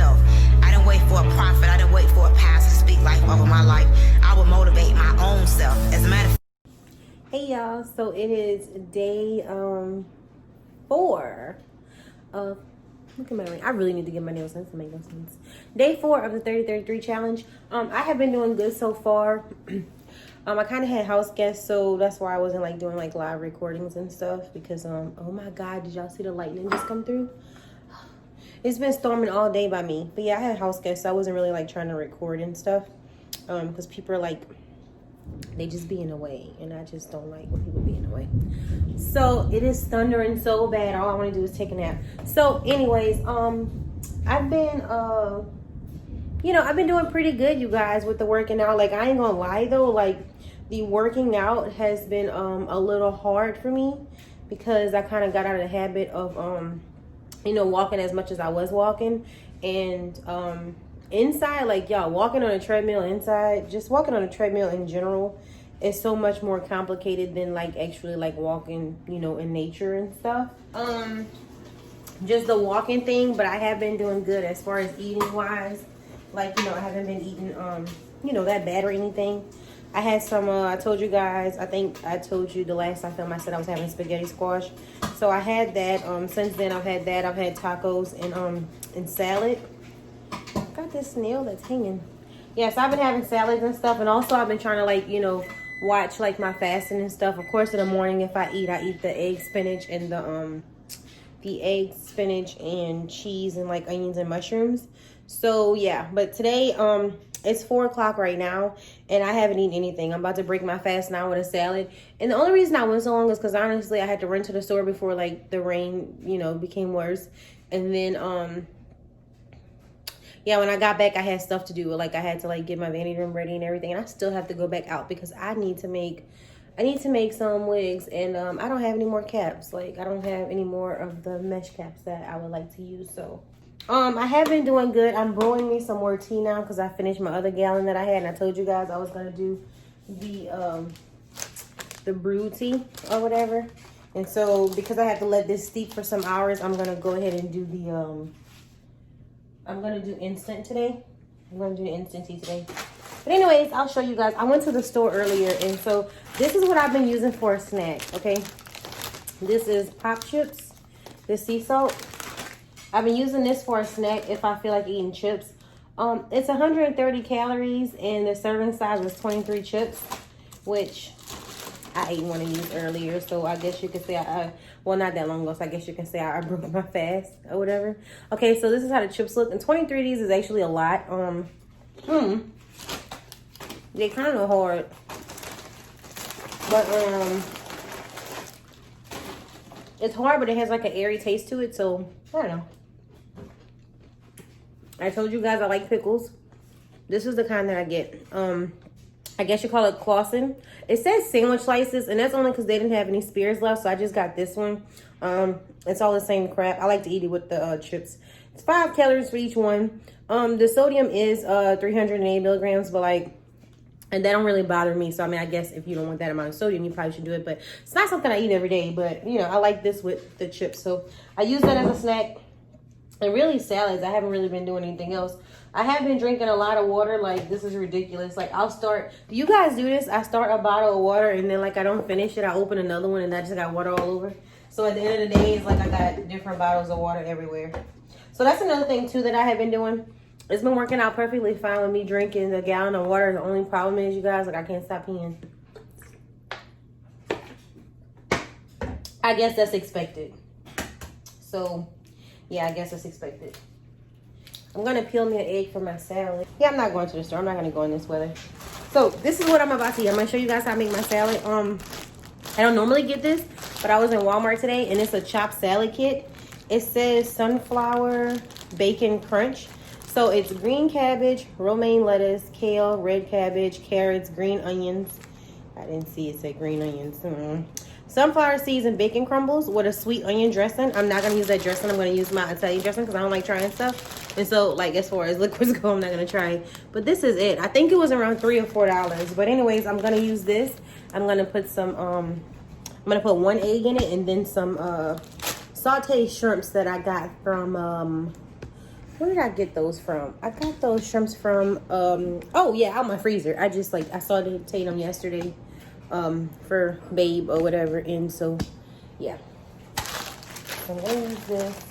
myself. I didn't wait for a prophet. I didn't wait for a pastor to speak life over my life. I would motivate my own self. As a matter of fact. Hey y'all, so it is day 4 of, look at my ring. I really need to get my nails done to make no sense. Day 4 of the 30-33 challenge. I have been doing good so far. I kind of had house guests, so that's why I wasn't like doing like live recordings and stuff because oh my god, did y'all see the lightning just come through? It's been storming all day by me. But yeah, I had house guests, so I wasn't really like trying to record and stuff because people are like, they just be in the way, and I just don't like when people be in the way. So it is thundering so bad, all I want to do is take a nap. So anyways, I've been I've been doing pretty good, you guys, with the working out. Like, I ain't gonna lie though, like the working out has been a little hard for me because I kind of got out of the habit of walking as much as I was walking. And inside, like, y'all, walking on a treadmill inside, just walking on a treadmill in general is so much more complicated than like actually like walking, in nature and stuff. Just the walking thing, but I have been doing good as far as eating wise. Like, I haven't been eating that bad or anything. I had some I told you guys, I think I told you the last time I filmed, I said I was having spaghetti squash. So I had that. Since then I've had that. I've had tacos and salad. Got this nail that's hanging. Yes, I've been having salads and stuff, and also I've been trying to like watch like my fasting and stuff. Of course, in the morning if I eat the egg, spinach, and the egg, spinach, and cheese, and like onions and mushrooms. So yeah, but today it's 4 o'clock right now, and I haven't eaten anything. I'm about to break my fast now with a salad. And the only reason I went so long is because honestly I had to run to the store before like the rain became worse. And then yeah, when I got back, I had stuff to do. Like, I had to like get my vanity room ready and everything, and I still have to go back out because I need to make some wigs, and I don't have any more caps. Like, I don't have any more of the mesh caps that I would like to use. So I have been doing good. I'm brewing me some more tea now because I finished my other gallon that I had, and I told you guys I was gonna do the brew tea or whatever. And so because I have to let this steep for some hours, I'm gonna go ahead and do the I'm gonna do instant today. I'm gonna do the instant tea today. But anyways, I'll show you guys. I went to the store earlier, and so this is what I've been using for a snack, okay? This is pop chips, the sea salt. I've been using this for a snack if I feel like eating chips. It's 130 calories, and the serving size was 23 chips, which I ate one of these earlier, so I guess you could say well, not that long ago, so I guess you can say I broke my fast or whatever. Okay, so this is how the chips look, and 23 of these is actually a lot. They're kind of hard, but it's hard, but it has like an airy taste to it, so I don't know. I told you guys I like pickles. This is the kind that I get. I guess you call it Clausen. It says sandwich slices, and that's only because they didn't have any spears left, so I just got this one. It's all the same crap. I like to eat it with the chips. It's 5 calories for each one. The sodium is 308 milligrams, but like, and that don't really bother me. So I mean, I guess if you don't want that amount of sodium, you probably should do it. But it's not something I eat every day. But I like this with the chips, so I use that as a snack. And really salads, I haven't really been doing anything else. I have been drinking a lot of water. Like, this is ridiculous. Like, do you guys do this? I start a bottle of water, and then like I don't finish it, I open another one, and I just got water all over. So at the end of the day, it's like I got different bottles of water everywhere. So that's another thing too that I have been doing. It's been working out perfectly fine with me drinking a gallon of water. The only problem is, you guys, like, I can't stop peeing. I guess that's expected. So yeah, I guess that's expected. I'm gonna peel me an egg for my salad. Yeah, I'm not going to the store. I'm not gonna go in this weather. So this is what I'm about to eat. I'm gonna show you guys how I make my salad. I don't normally get this, but I was in Walmart today, and it's a chopped salad kit. It says sunflower bacon crunch. So it's green cabbage, romaine lettuce, kale, red cabbage, carrots, green onions. I didn't see it said green onions. Sunflower seeds and bacon crumbles with a sweet onion dressing. I'm not going to use that dressing. I'm going to use my Italian dressing because I don't like trying stuff. And so, like, as far as liquids go, I'm not going to try it. But this is it. I think it was around $3 or $4. But anyways, I'm going to use this. I'm going to put some, I'm going to put 1 egg in it, and then some sauteed shrimps that I got from Where did I get those from? I got those shrimps from oh yeah, out my freezer. I just like I saw they take them yesterday for Babe or whatever, and so yeah. So I'm gonna use this.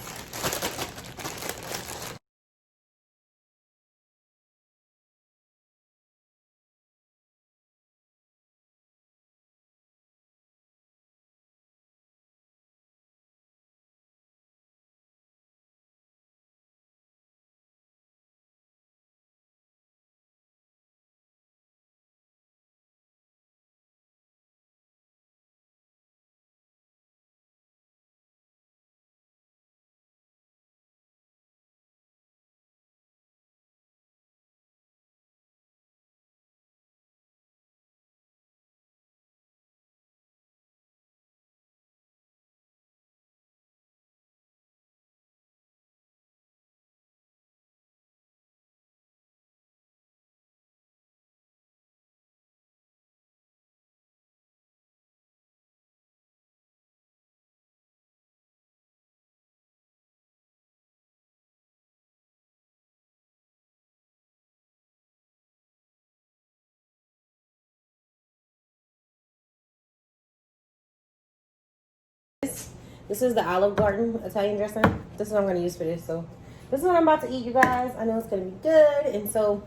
This is the Olive Garden Italian dressing. This is what I'm going to use for this. So this is what I'm about to eat, you guys. I know it's going to be good. And so,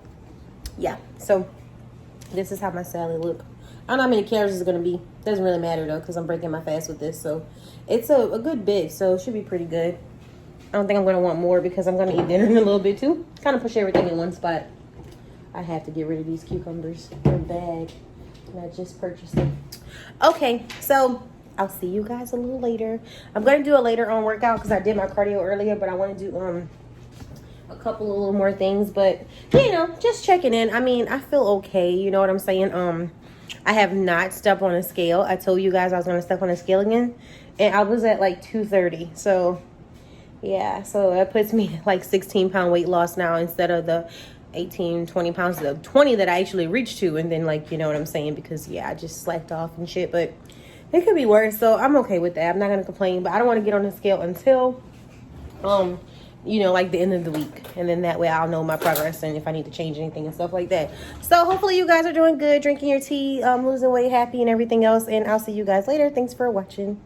yeah. So this is how my salad look. I don't know how many calories it's going to be. Doesn't really matter, though, because I'm breaking my fast with this. So it's a good bit. So it should be pretty good. I don't think I'm going to want more because I'm going to eat dinner in a little bit, too. Kind of push everything in one spot. I have to get rid of these cucumbers. They're bag. And I just purchased them. Okay, so I'll see you guys a little later. I'm going to do a later on workout because I did my cardio earlier, but I want to do a couple of little more things. But, you know, just checking in. I mean, I feel okay. You know what I'm saying? I have not stepped on a scale. I told you guys I was going to step on a scale again. And I was at like 230. So, yeah. So that puts me like 16-pound weight loss now instead of the 18, 20 pounds, the 20 that I actually reached to. And then, like, you know what I'm saying? Because, yeah, I just slacked off and shit. But it could be worse, so I'm okay with that. I'm not going to complain, but I don't want to get on the scale until, you know, like the end of the week. And then that way I'll know my progress and if I need to change anything and stuff like that. So hopefully you guys are doing good, drinking your tea, losing weight, happy, and everything else. And I'll see you guys later. Thanks for watching.